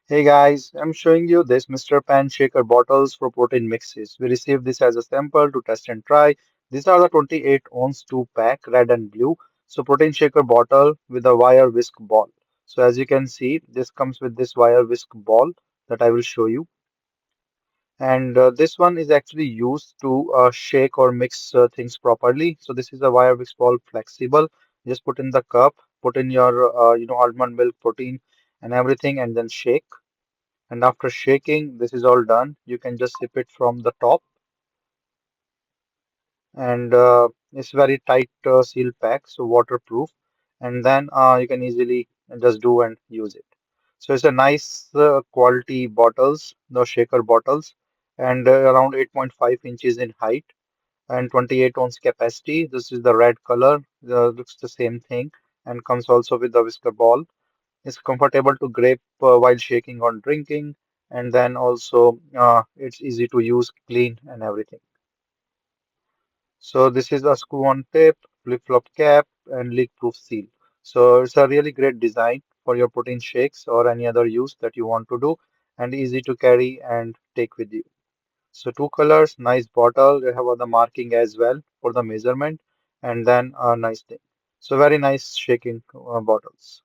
Hey guys, I'm showing you this Mr. Pan shaker bottles for protein mixes. We received this as a sample to test and try. These are the 28 ounce 2 pack, red and blue. So protein shaker bottle with a wire whisk ball. So as you can see, this comes with this wire whisk ball that I will show you. And this one is actually used to shake or mix things properly. So this is a wire whisk ball flexible. Just put in the cup, put in your almond milk protein and everything, and then shake. And after shaking, this is all done. You can just sip it from the top, and it's very tight seal pack, so waterproof. And then you can easily just do and use it. So it's a nice quality bottles, the shaker bottles, and around 8.5 inches in height and 28 ounce capacity. This is the red color. Looks the same thing and comes also with the whisker ball. It's comfortable to grip while shaking or drinking, and then also it's easy to use, clean, and everything. So this is a screw-on tip, flip-flop cap, and leak-proof seal. So it's a really great design for your protein shakes or any other use that you want to do, and easy to carry and take with you. So two colors, nice bottle. They have other marking as well for the measurement, and then a nice thing. So very nice shaking bottles.